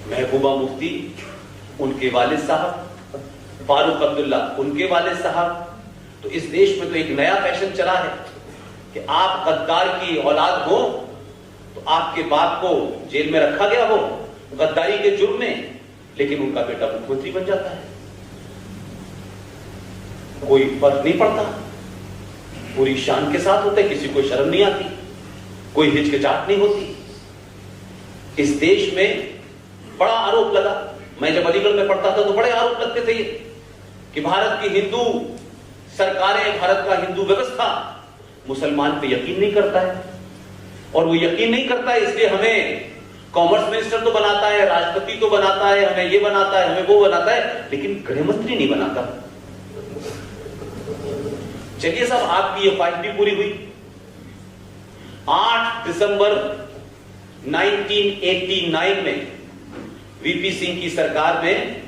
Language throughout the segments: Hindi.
महबूबा मुफ्ती उनके वालिद साहब, फारूक अब्दुल्ला उनके वालिद साहब। तो इस देश में तो एक नया फैशन चला है कि आप गद्दार की औलाद हो तो आपके बाप को जेल में रखा गया हो गद्दारी के जुर्म में, लेकिन उनका बेटा मुख्यमंत्री बन जाता है, कोई फर्क नहीं पड़ता, पूरी शान के साथ होता है, किसी को शर्म नहीं आती, कोई हिचकिचाहट नहीं होती। इस देश में बड़ा आरोप लगा, मैं जब अलीगढ़ में पढ़ता था तो बड़े आरोप लगते थे कि भारत की हिंदू सरकारें, भारत का हिंदू व्यवस्था मुसलमान पे यकीन नहीं करता है, और वो यकीन नहीं करता है इसलिए हमें कॉमर्स मिनिस्टर तो बनाता है, राष्ट्रपति तो बनाता है, हमें ये बनाता है, हमें वो बनाता है, लेकिन गृह मंत्री नहीं बनाता। चलिए साहब, आपकी ये ख्वाहिश भी पूरी हुई। 8 दिसंबर 1989 में वीपी सिंह की सरकार में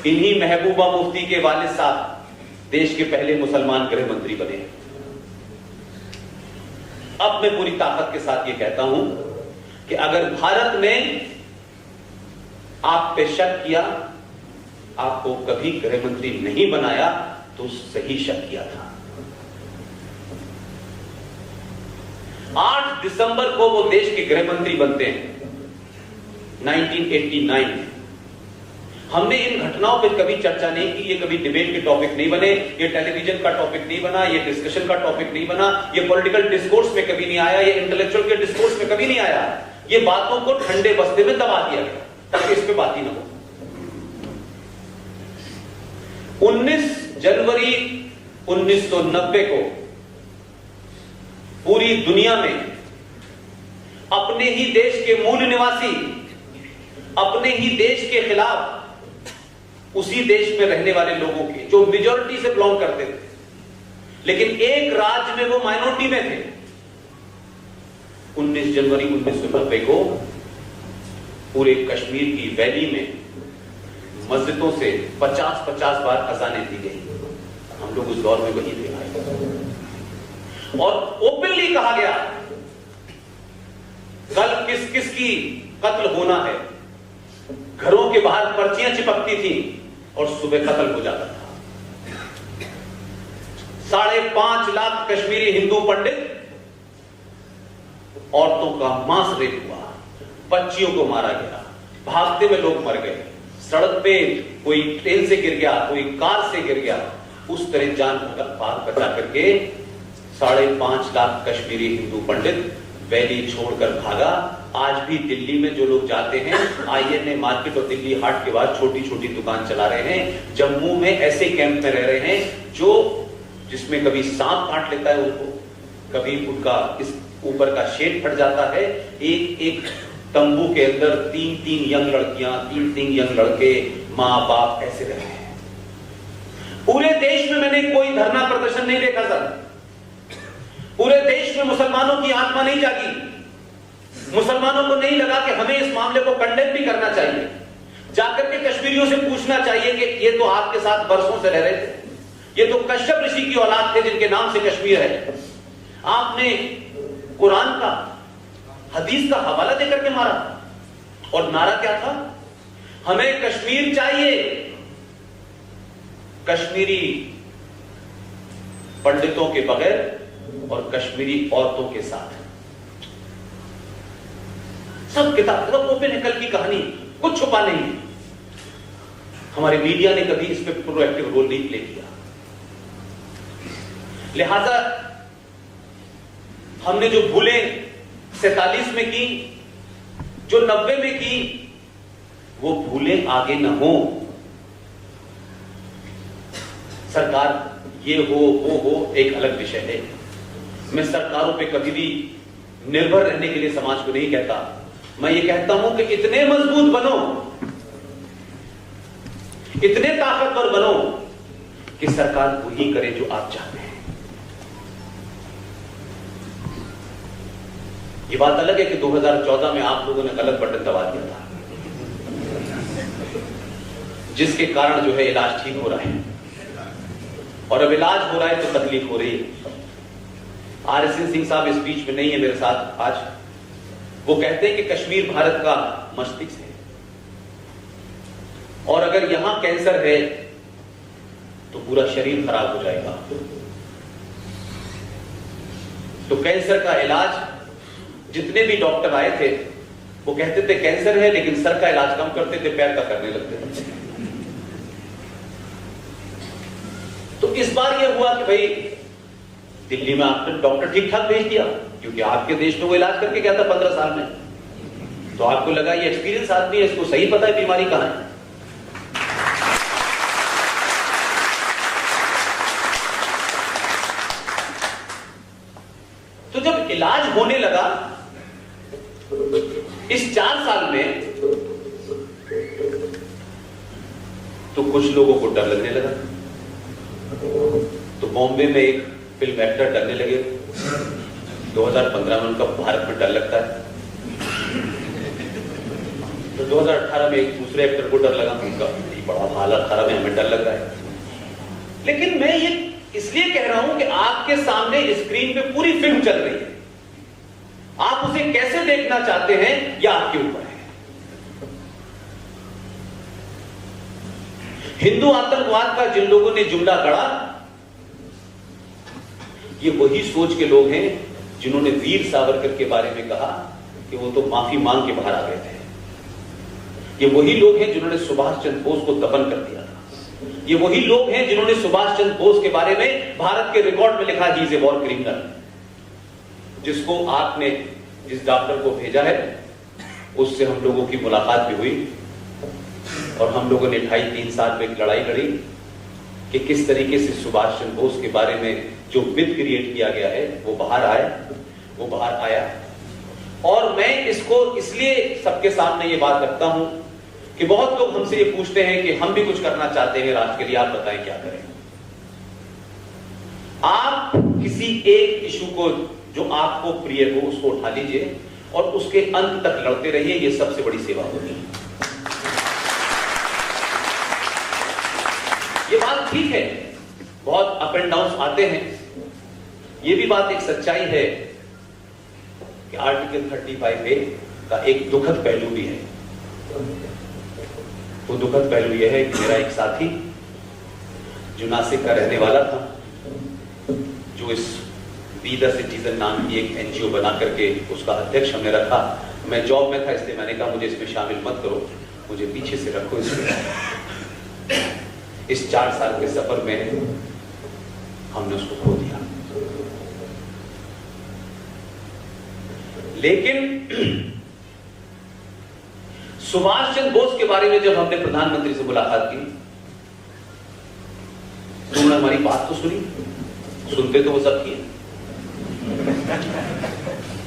इन्हीं महबूबा मुफ्ती के वालिद साहब देश के पहले मुसलमान गृह मंत्री बने। अब मैं पूरी ताकत के साथ ये कहता हूं कि अगर भारत ने आप पे शक किया, आपको कभी गृह मंत्री नहीं बनाया, तो सही शक किया था। 8 दिसंबर को वो देश के गृह मंत्री बनते हैं 1989 में। हमने इन घटनाओं पर कभी चर्चा नहीं की, ये कभी डिबेट के टॉपिक नहीं बने, ये टेलीविजन का टॉपिक नहीं बना, ये डिस्कशन का टॉपिक नहीं बना, ये पॉलिटिकल डिस्कोर्स में कभी नहीं आया, ये इंटेलेक्चुअल के डिस्कोर्स में कभी नहीं आया। ये बातों को ठंडे बस्ते में दबा दिया गया ताकि इस पे बात ही ना हो। 19 जनवरी 1990 को पूरी दुनिया में अपने ही देश के मूल निवासी अपने ही देश के खिलाफ उसी देश में रहने वाले लोगों के जो मेजॉरिटी से बिलोंग करते थे, लेकिन एक राज्य में वो माइनॉरिटी में थे। 19 जनवरी 1990 को पूरे कश्मीर की वैली में मस्जिदों से 50-50 बार अजानें दी गई। हम लोग उस दौर में वही थे और ओपनली कहा गया कल किस किस की कत्ल होना है। घरों के बाहर पर्चियां चिपकती थी और सुबह कत्ल हो जाता था। 5.5 लाख कश्मीरी हिंदू पंडित, औरतों का मांस रेप हुआ, बच्चियों को मारा गया, भागते हुए लोग मर गए, सड़क पे कोई ट्रेन से गिर गया, कोई कार से गिर गया, उस तरह जान बचा करके 5.5 लाख कश्मीरी हिंदू पंडित वैली छोड़कर भागा। आज भी दिल्ली में जो लोग जाते हैं, आईएनए मार्केट और दिल्ली हाट के बाद छोटी छोटी दुकान चला रहे हैं। जम्मू में ऐसे कैंप में रह रहे हैं जो जिसमें कभी सांप काट लेता है उनको, कभी उनका इस ऊपर का शेड फट जाता है। एक एक तंबू के अंदर 3-3 यंग लड़कियां, 3-3 यंग लड़के, माँ बाप ऐसे रहे हैं। पूरे देश में मैंने कोई धरना प्रदर्शन नहीं देखा सर। पूरे देश में मुसलमानों की आत्मा नहीं जागी, मुसलमानों को नहीं लगा कि हमें इस मामले को कंडेम भी करना चाहिए। जाकर के कश्मीरियों से पूछना चाहिए कि ये तो आपके साथ बरसों से रह रहे थे, ये तो कश्यप ऋषि की औलाद थे जिनके नाम से कश्मीर है। आपने कुरान का, हदीस का हवाला देकर के मारा, और नारा क्या था? हमें कश्मीर चाहिए, कश्मीरी पंडितों के बगैर और कश्मीरी औरतों के साथ। सब किताब ओपन है, कल की कहानी, कुछ छुपा नहीं है। हमारे मीडिया ने कभी इस पे प्रोएक्टिव रोल नहीं प्ले किया। लिहाजा हमने जो भूलें 47 में की, जो 90 में की, वो भूलें आगे न हो। सरकार ये हो वो हो एक अलग विषय है। मैं सरकारों पे कभी भी निर्भर रहने के लिए समाज को नहीं कहता। मैं ये कहता हूं कि इतने मजबूत बनो, इतने ताकतवर बनो कि सरकार वही करे जो आप चाहते हैं। ये बात अलग है कि 2014 में आप लोगों ने गलत बटन दबा दिया था, जिसके कारण जो है इलाज ठीक हो रहा है, और अब इलाज हो रहा है तो तकलीफ हो रही है। आरएसएन सिंह साहब इस बीच में नहीं है मेरे साथ आज। वो कहते हैं कि कश्मीर भारत का मस्तिष्क है, अगर यहां कैंसर है तो पूरा शरीर खराब हो जाएगा। तो कैंसर का इलाज, जितने भी डॉक्टर आए थे वो कहते थे कैंसर है, लेकिन सर का इलाज कम करते थे, पैर का करने लगते थे। तो इस बार यह हुआ कि भाई दिल्ली में आपने डॉक्टर ठीक ठाक भेज दिया, क्योंकि आपके देश में वो इलाज करके गया था 15 साल में, तो आपको लगा ये एक्सपीरियंस आदमी है, इसको सही पता है बीमारी कहां है। तो जब इलाज होने लगा इस 4 साल में, तो कुछ लोगों को डर लगने लगा। तो बॉम्बे में एक फिल्म एक्टर डरने लगे, 2015 में उनका भारत में डर लगता है। तो 2018 में एक दूसरे एक्टर को डर लगा, उनका बड़ा हाल 18 में हमें डर लग रहा है। लेकिन मैं ये इसलिए कह रहा हूं कि आपके सामने स्क्रीन पे पूरी फिल्म चल रही है, आप उसे कैसे देखना चाहते हैं यह आपके ऊपर है। हिंदू आतंकवाद का जिन लोगों ने जुमला गढ़ा, ये वही सोच के लोग हैं जिन्होंने वीर सावरकर के बारे में कहा कि वो तो माफी मांग के बाहर आ गए थे। ये वही लोग हैं जिन्होंने सुभाष चंद्र बोस को दफन कर दिया था। ये वही लोग हैं जिन्होंने सुभाष चंद्र बोस के बारे में भारत के रिकॉर्ड में लिखा, he is a war criminal. जिसको आपने जिस डॉक्टर को भेजा है उससे हम लोगों की मुलाकात भी हुई, और हम लोगों ने 2.5-3 साल में एक लड़ाई लड़ी कि किस तरीके से सुभाष चंद्र बोस के बारे में जो मिथ क्रिएट किया गया है वो बाहर आया। और मैं इसको इसलिए सबके सामने ये बात रखता हूं कि बहुत लोग हमसे ये पूछते हैं कि हम भी कुछ करना चाहते हैं राष्ट्र के लिए, आप बताएं क्या करें। आप किसी एक इशू को जो आपको प्रिय हो उसको उठा लीजिए और उसके अंत तक लड़ते रहिए, ये सबसे बड़ी सेवा होगी। ये बात ठीक है, बहुत अप एंड डाउन आते हैं, ये भी बात एक सच्चाई है कि आर्टिकल 35A का एक दुखद पहलू भी है। वो दुखद पहलू यह है कि मेरा एक साथी जो नासिक का रहने वाला था, जो इस बी द सिटीजन नाम की एक NGO बना करके उसका अध्यक्ष हमने रखा। मैं जॉब में था इसलिए मैंने कहा मुझे इसमें शामिल मत करो, मुझे पीछे से रखो इसमें। इस 4 साल के सफर में हमने उसको खो दिया। लेकिन सुभाष चंद्र बोस के बारे में जब हमने प्रधानमंत्री से मुलाकात की तो उन्होंने हमारी बात तो सुनी, सुनते तो वो सब किए,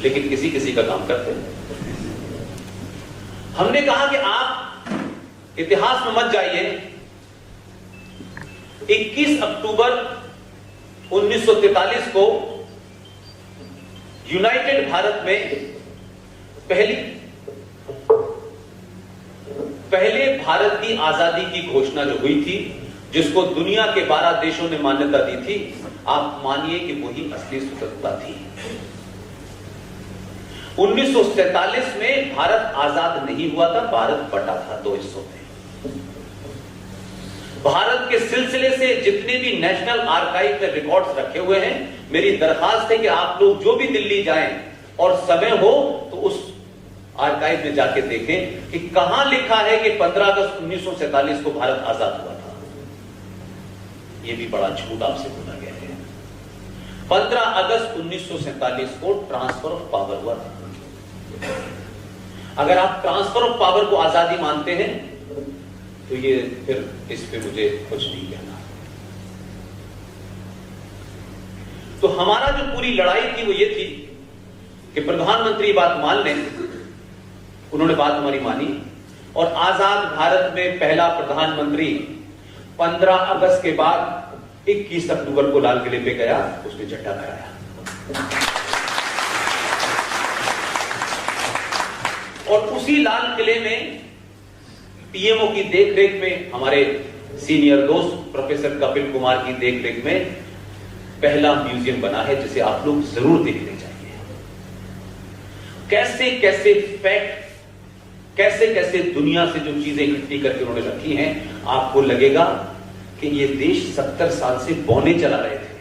लेकिन किसी किसी का काम करते हैं। हमने कहा कि आप इतिहास में मत जाइए। 21 अक्टूबर 1943 को यूनाइटेड भारत में पहले भारत की आजादी की घोषणा जो हुई थी, जिसको दुनिया के 12 देशों ने मान्यता दी थी, आप मानिए कि वही असली स्वतंत्रता थी। 1947 में भारत आजाद नहीं हुआ था, भारत बटा था 2 हिस्सों में। भारत के सिलसिले से जितने भी नेशनल आर्काइव में रिकॉर्ड्स रखे हुए हैं, मेरी दरखास्त है कि आप लोग जो भी दिल्ली जाएं और समय हो तो उस आर्काइव में जाके देखें कि कहां लिखा है कि 15 अगस्त 1947 को भारत आजाद हुआ था। यह भी बड़ा झूठ आपसे बोला गया है। 15 अगस्त 1947 को ट्रांसफर ऑफ पावर हुआ था। अगर आप ट्रांसफर ऑफ पावर को आजादी मानते हैं तो ये फिर इस पे मुझे कुछ नहीं कहना। तो हमारा जो पूरी लड़ाई थी वो ये थी कि प्रधानमंत्री बात मान लें। उन्होंने बात हमारी मानी और आजाद भारत में पहला प्रधानमंत्री 15 अगस्त के बाद 21 अक्टूबर को लाल किले पे गया, उसने झंडा फहराया। और उसी लाल किले में पीएमओ की देखरेख में, हमारे सीनियर दोस्त प्रोफेसर कपिल कुमार की देखरेख में पहला म्यूजियम बना है, जिसे आप लोग जरूर देखने चाहिए। कैसे कैसे फैक्ट कैसे कैसे दुनिया से जो चीजें इकट्ठी करके उन्होंने रखी हैं, आपको लगेगा कि ये देश 70 साल से बौने चला रहे थे।